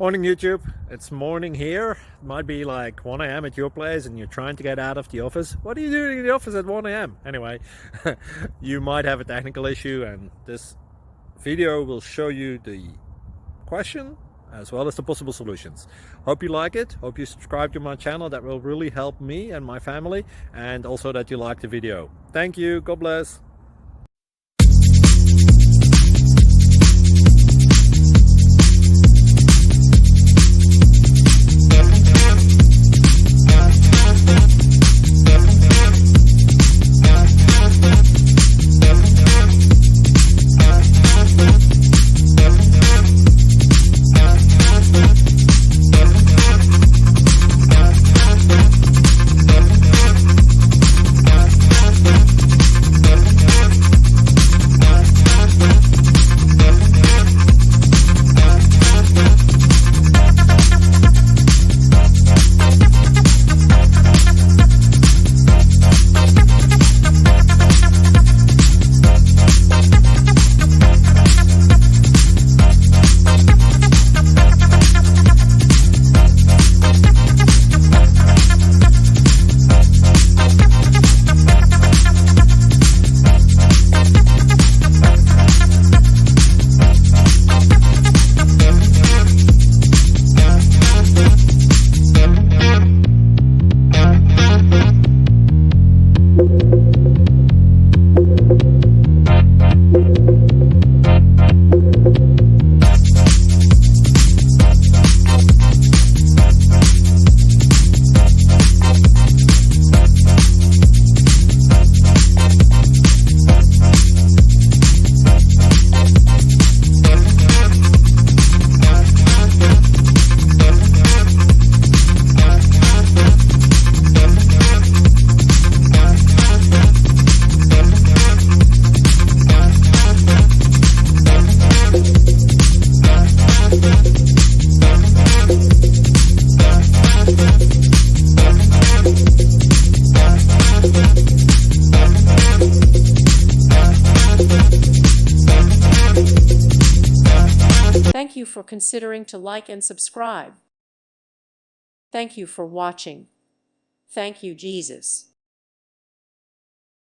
Morning YouTube, it's morning here. It might be like 1 a.m. at your place and you're trying to get out of the office. What are you doing in the office at 1 a.m.? Anyway, you might have a technical issue and this video will show you the question as well as the possible solutions. Hope you like it, hope you subscribe to my channel. That will really help me and my family, and also that you like the video. Thank you, God bless. Thank you for considering to like and subscribe. Thank you for watching. Thank you, Jesus.